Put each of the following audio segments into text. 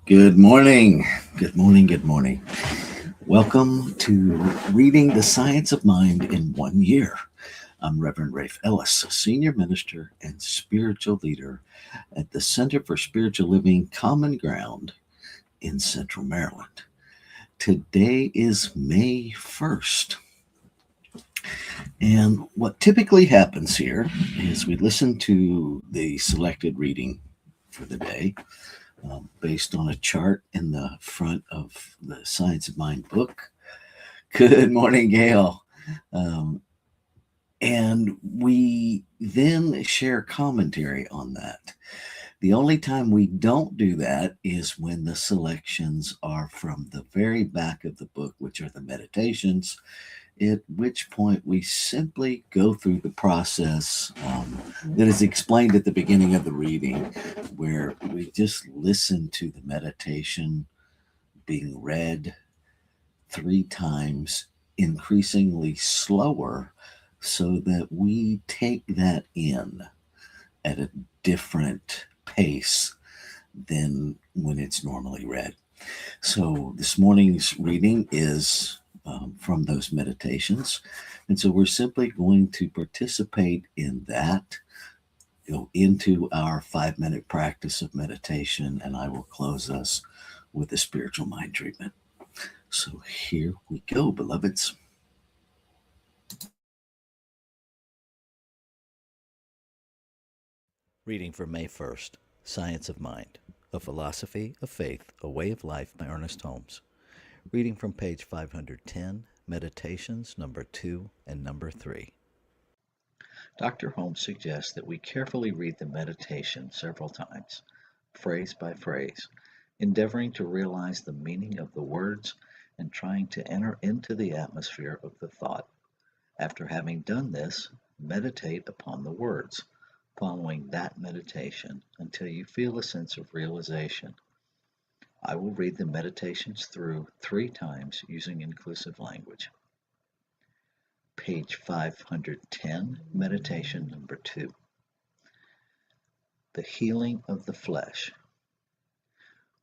Good morning. Good morning. Good morning. Welcome to Reading the Science of Mind in 1 Year. I'm Reverend Rafe Ellis, a senior minister and spiritual leader at the Center for Spiritual Living Common Ground in Central Maryland. Today is May 1st. And what typically happens here is we listen to the selected reading for the day based on a chart in the front of the Science of Mind book. Good morning, Gail. Um, and we then share commentary on that. The only time we don't do that is when the selections are from the very back of the book, which are the meditations, at which point we simply go through the process that is explained at the beginning of the reading, where we just listen to the meditation being read 3 times, increasingly slower, so that we take that in at a different pace than when it's normally read. So this morning's reading is from those meditations. And so we're simply going to participate in that, into our 5-minute practice of meditation, and I will close us with a spiritual mind treatment. So here we go, beloveds. Reading for May 1st, Science of Mind, A Philosophy of Faith, A Way of Life by Ernest Holmes. Reading from page 510, Meditations number 2 and number 3. Dr. Holmes suggests that we carefully read the meditation several times, phrase by phrase, endeavoring to realize the meaning of the words and trying to enter into the atmosphere of the thought. After having done this, meditate upon the words, following that meditation until you feel a sense of realization. I will read the meditations through 3 times using inclusive language. Page 510, meditation number 2. The healing of the flesh.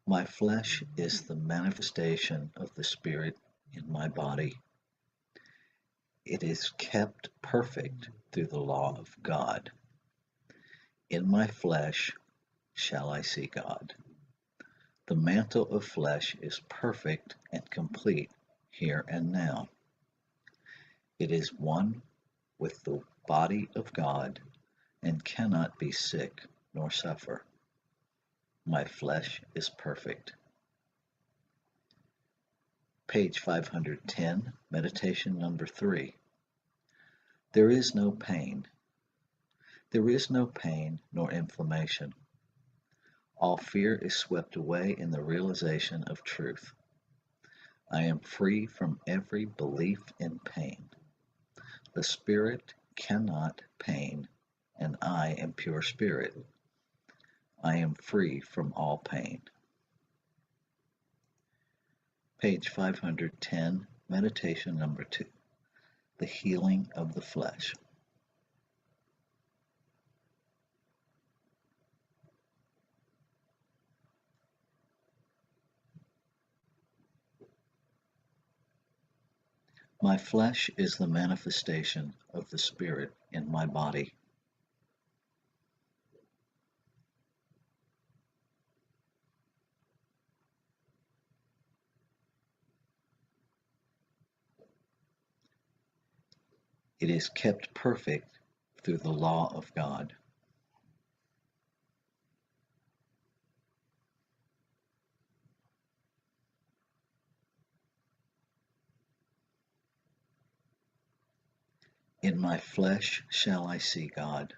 My flesh is the manifestation of the Spirit in my body. It is kept perfect through the law of God. In my flesh shall I see God. The mantle of flesh is perfect and complete here and now. It is one with the body of God and cannot be sick nor suffer. My flesh is perfect. Page 510, meditation number 3. There is no pain. There is no pain nor inflammation. All fear is swept away in the realization of truth. I am free from every belief in pain. The spirit cannot pain, and I am pure spirit. I am free from all pain. Page 510, meditation number 2. The healing of the flesh. My flesh is the manifestation of the Spirit in my body. It is kept perfect through the law of God. In my flesh shall I see God.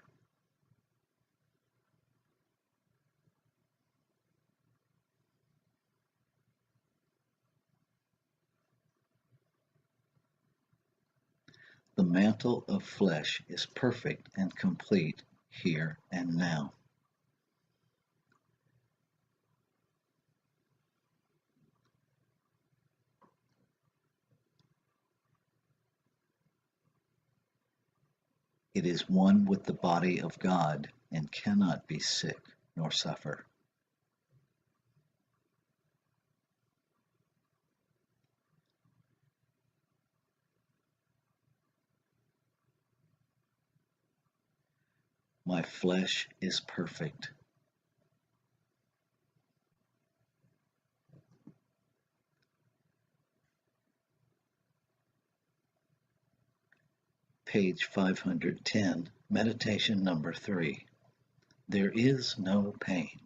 The mantle of flesh is perfect and complete here and now. It is one with the body of God and cannot be sick nor suffer. My flesh is perfect. Page 510, meditation number 3. There is no pain.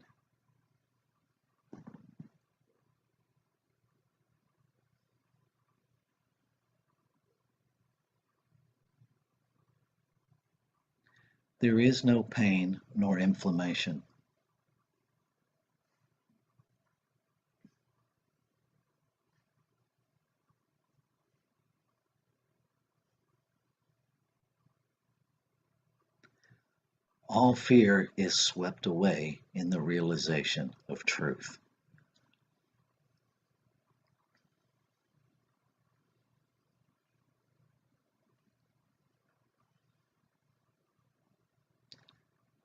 There is no pain nor inflammation. All fear is swept away in the realization of truth.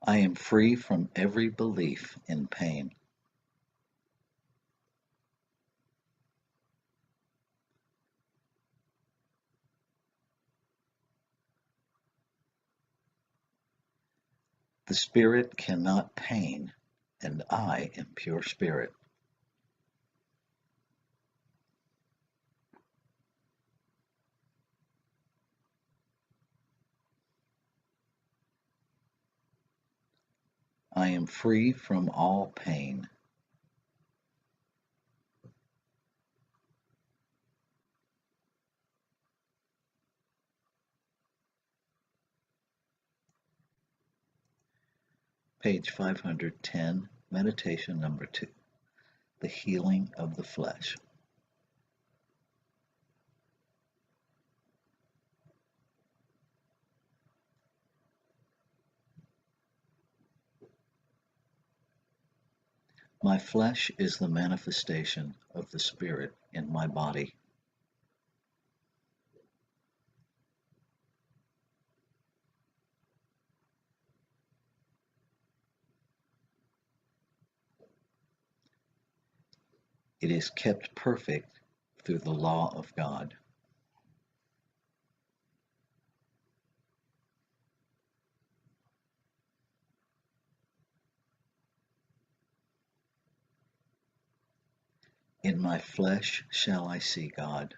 I am free from every belief in pain. The spirit cannot pain, and I am pure spirit. I am free from all pain. Page 510, meditation number 2. The healing of the flesh. My flesh is the manifestation of the spirit in my body. It is kept perfect through the law of God. In my flesh shall I see God.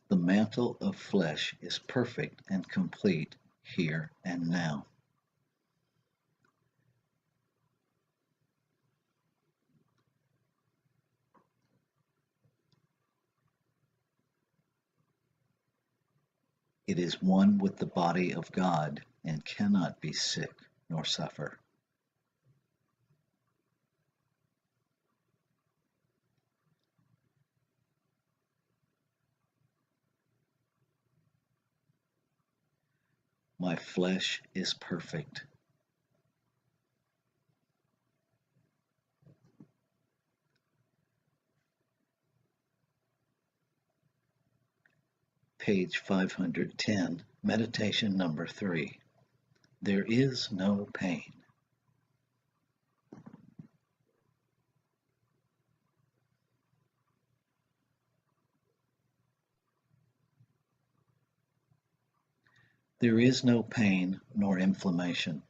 The mantle of flesh is perfect and complete here and now. It is one with the body of God and cannot be sick nor suffer. My flesh is perfect. Page 510, meditation number 3. There is no pain. There is no pain nor inflammation.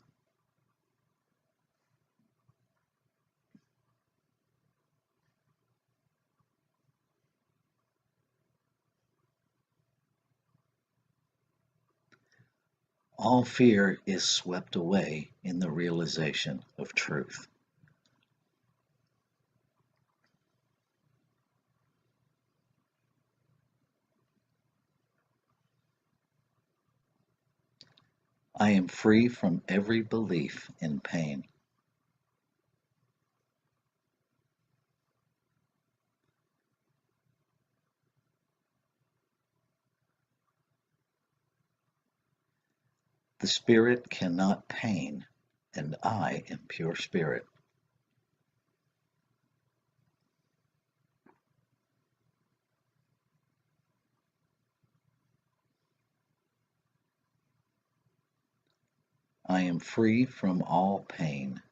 All fear is swept away in the realization of truth. I am free from every belief in pain. The spirit cannot pain, and I am pure spirit. I am free from all pain.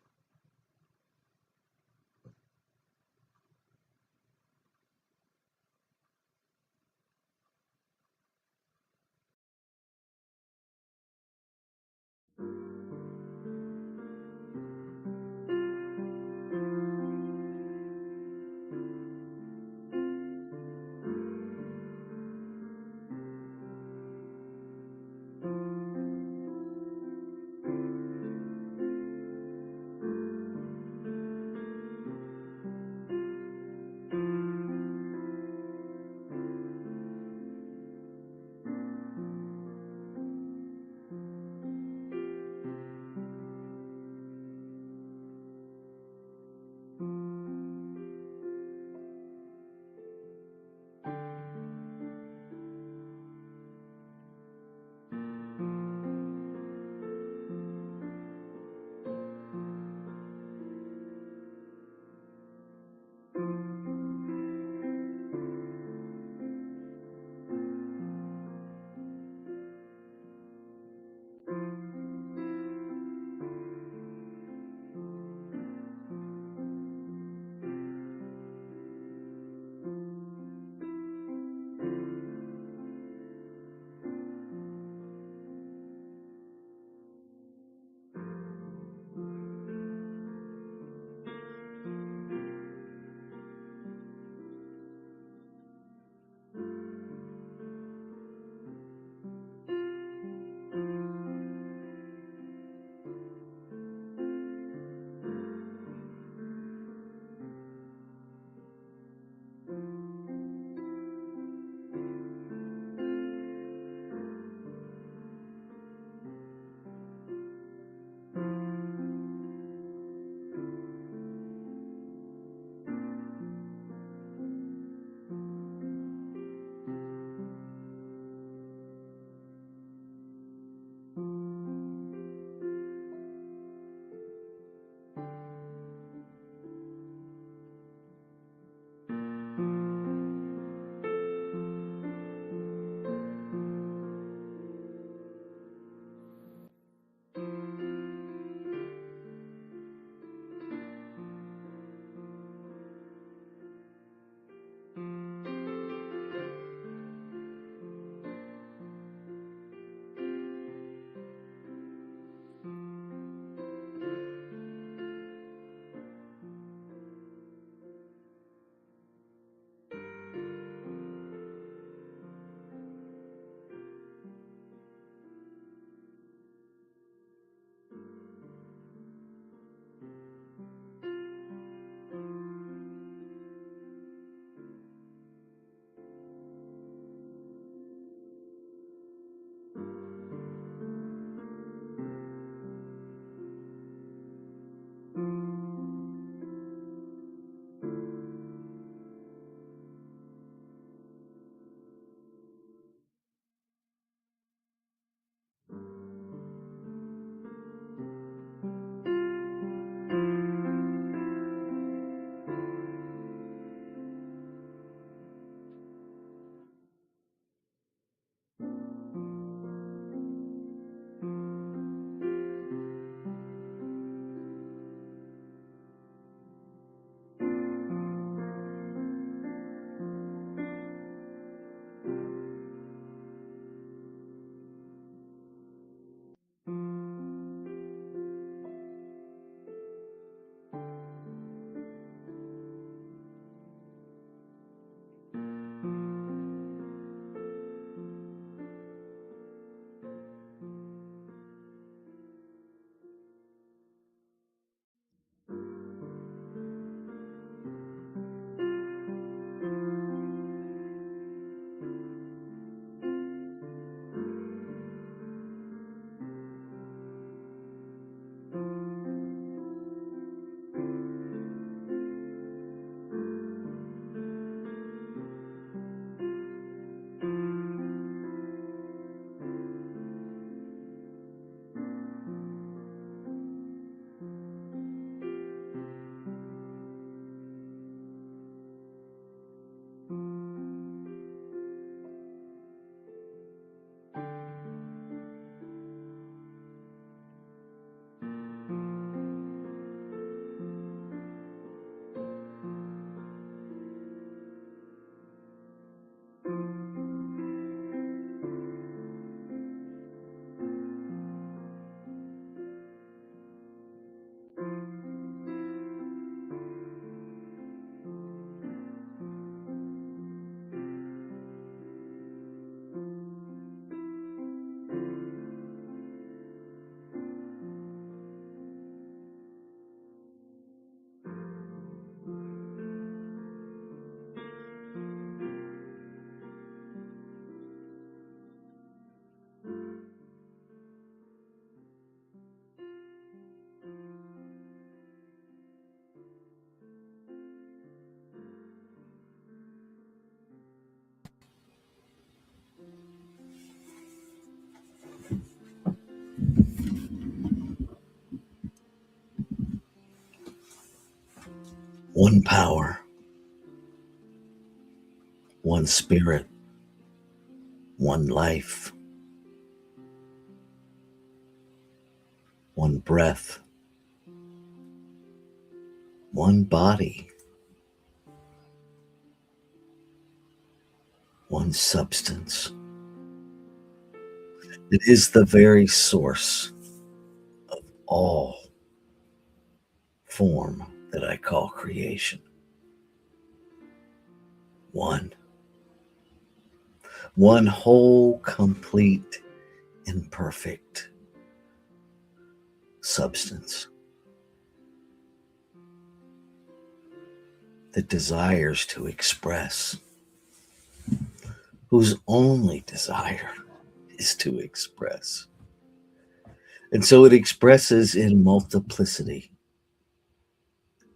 one power, one spirit, one life, one breath, one body, one substance. It is the very source of all form that I call creation. One. One whole, complete, and perfect substance that desires to express, whose only desire is to express. And so it expresses in multiplicity,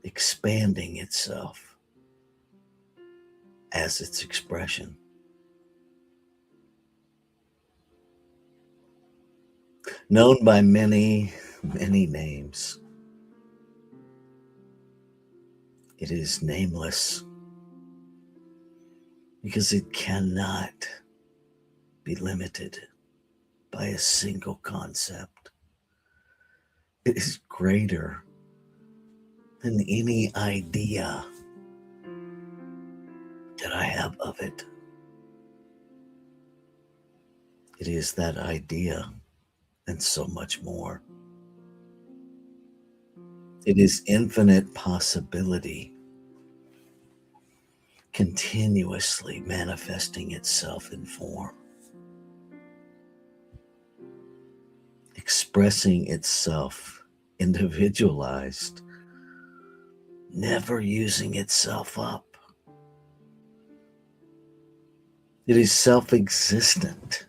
expanding itself as its expression. Known by many, many names, it is nameless because it cannot be limited by a single concept. It is greater than any idea that I have of it. It is that idea and so much more. It is infinite possibility continuously manifesting itself in form, expressing itself individualized, never using itself up. It is self existent,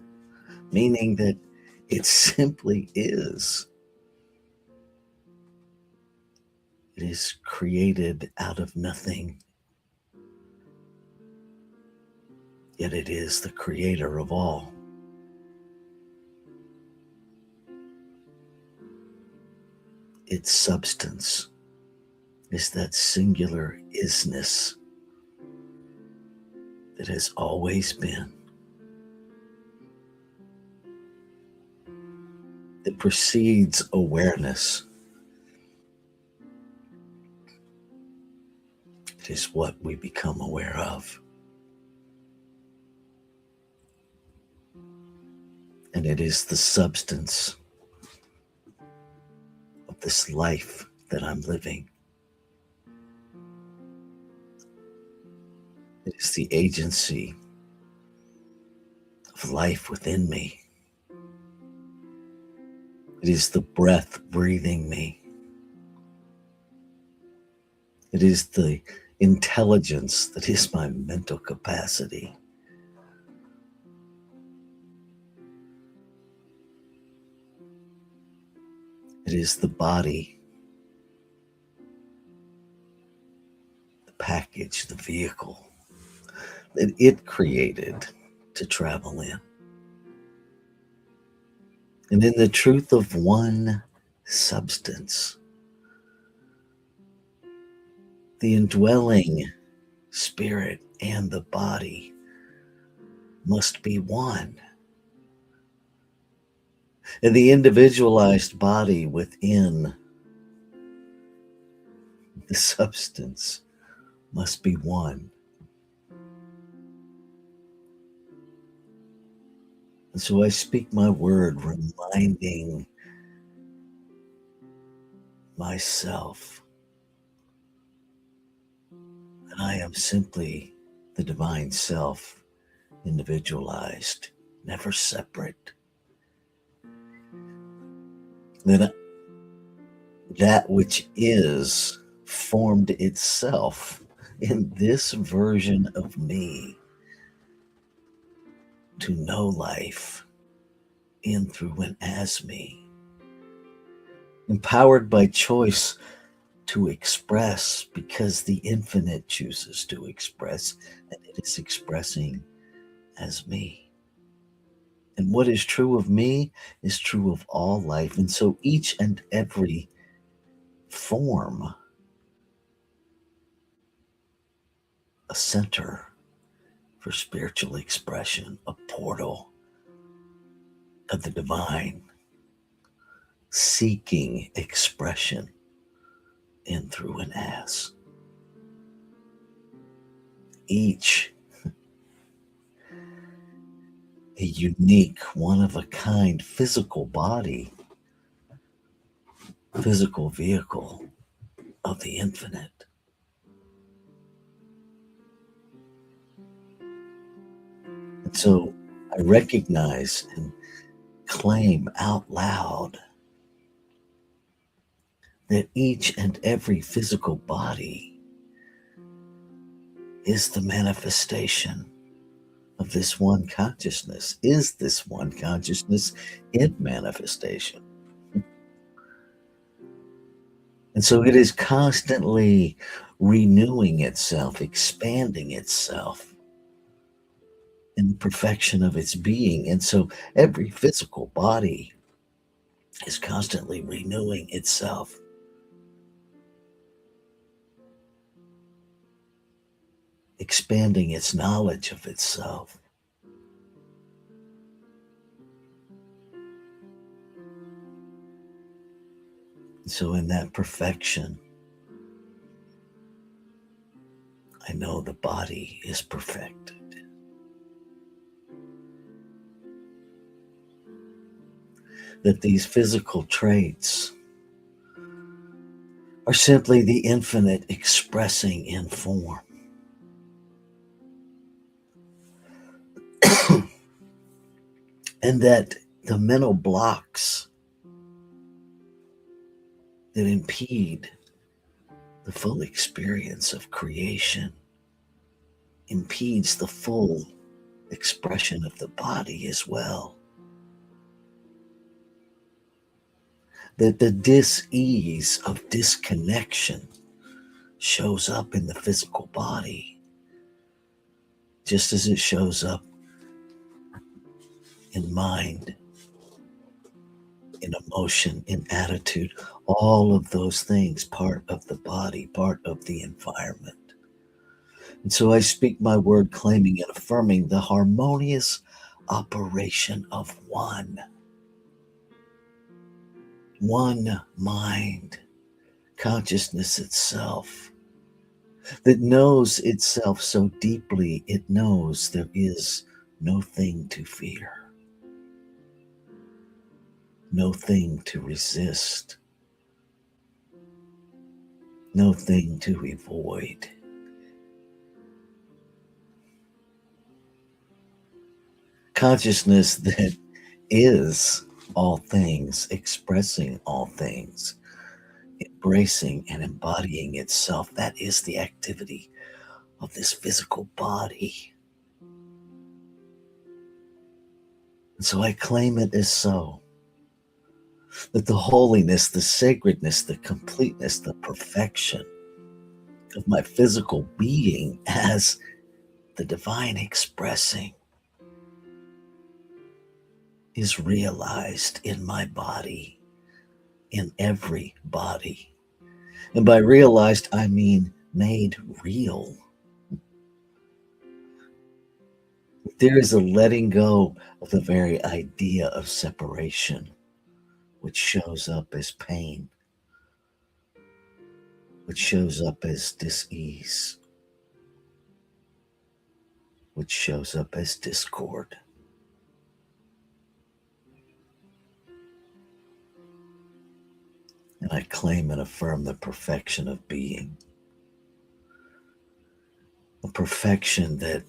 meaning that it simply is. It is created out of nothing, yet it is the creator of all. Its substance is that singular isness that has always been, that precedes awareness. It is what we become aware of. And it is the substance of this life that I'm living. It is the agency of life within me. It is the breath breathing me. It is the intelligence that is my mental capacity. It is the body, the package, the vehicle that it created to travel in. And in the truth of one substance, the indwelling spirit and the body must be one. And the individualized body within the substance must be one. And so I speak my word, reminding myself that I am simply the divine self, individualized, never separate. That which is formed itself in this version of me to know life in, through, and as me. Empowered by choice to express because the infinite chooses to express, and it is expressing as me. And what is true of me is true of all life. And so each and every form a center for spiritual expression, a portal of the divine, seeking expression in, through, and as. Each a unique, one of a kind physical body, physical vehicle of the infinite. And so I recognize and claim out loud that each and every physical body is the manifestation of this one consciousness, is this one consciousness in manifestation. And so it is constantly renewing itself, expanding itself in the perfection of its being. And so every physical body is constantly renewing itself, expanding its knowledge of itself. So in that perfection, I know the body is perfected. That these physical traits are simply the infinite expressing in form. And that the mental blocks that impede the full experience of creation impedes the full expression of the body as well. That the dis-ease of disconnection shows up in the physical body, just as it shows up in mind, in emotion, in attitude, all of those things, part of the body, part of the environment. And so I speak my word, claiming and affirming the harmonious operation of one mind, consciousness itself, that knows itself so deeply it knows there is no thing to fear, no thing to resist, no thing to avoid. Consciousness that is all things, expressing all things, embracing and embodying itself. That is the activity of this physical body. And so I claim it as so, that the holiness, the sacredness, the completeness, the perfection of my physical being as the divine expressing is realized in my body, in every body. And by realized, I mean made real. There is a letting go of the very idea of separation, which shows up as pain, which shows up as dis-ease, which shows up as discord. And I claim and affirm the perfection of being, a perfection that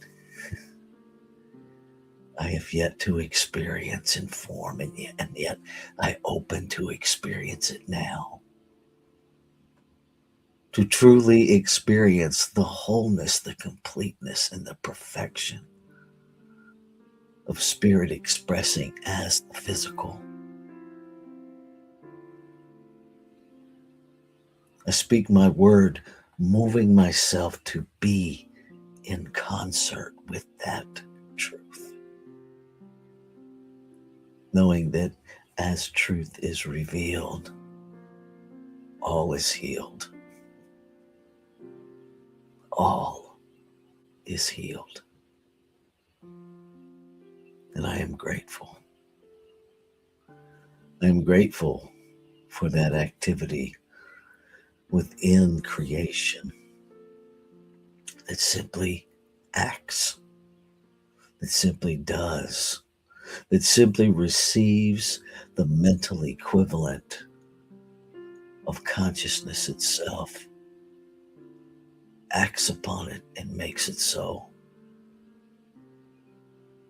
I have yet to experience in form, and yet I open to experience it now. To truly experience the wholeness, the completeness, and the perfection of spirit expressing as the physical. I speak my word, moving myself to be in concert with that truth, knowing that as truth is revealed, all is healed. All is healed. And I am grateful. I am grateful for that activity within creation that simply acts, that simply does, that simply receives the mental equivalent of consciousness itself, acts upon it, and makes it so.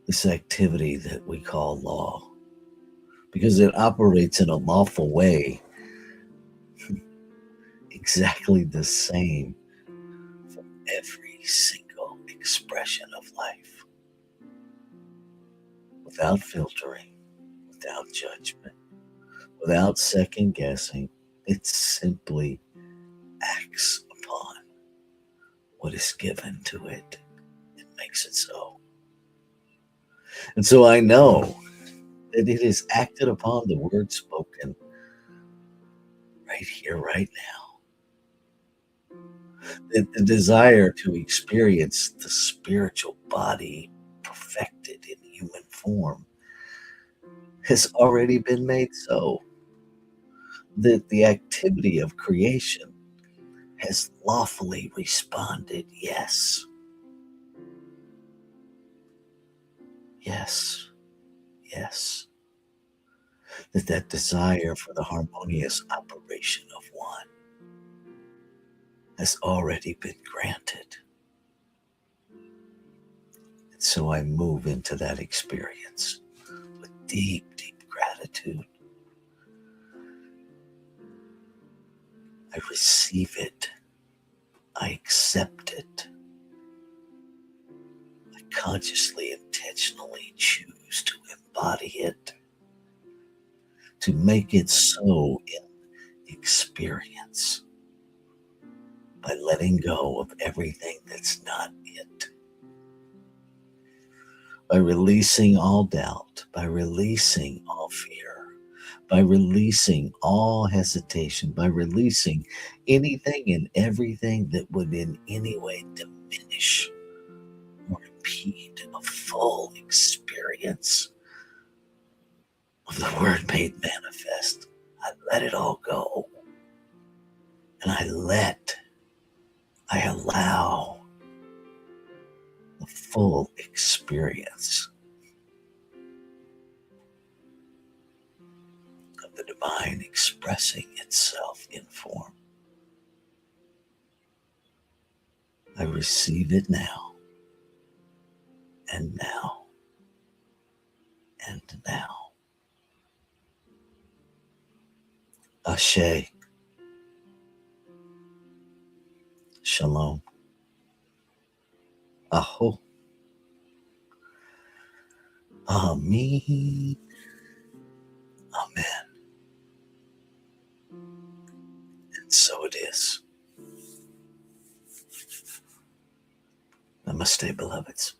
This activity that we call law, because it operates in a lawful way, exactly the same for every single expression of life, without filtering, without judgment, without second guessing. It simply acts upon what is given to it and makes it so. And so I know that it is acted upon, the word spoken right here, right now. That the desire to experience the spiritual body perfected in human form has already been made so. That the activity of creation has lawfully responded, yes, yes, yes. That desire for the harmonious operation of one has already been granted. And so I move into that experience with deep, deep gratitude. I receive it. I accept it. I consciously, intentionally choose to embody it, to make it so in experience, by letting go of everything that's not it, by releasing all doubt, by releasing all fear, by releasing all hesitation, by releasing anything and everything that would in any way diminish or impede a full experience of the Word made manifest. I let it all go. And I allow the full experience of the divine expressing itself in form. I receive it now, and now, and now. Ashe. Shalom. Aho. Amen. Amen. And so it is. Namaste, beloveds.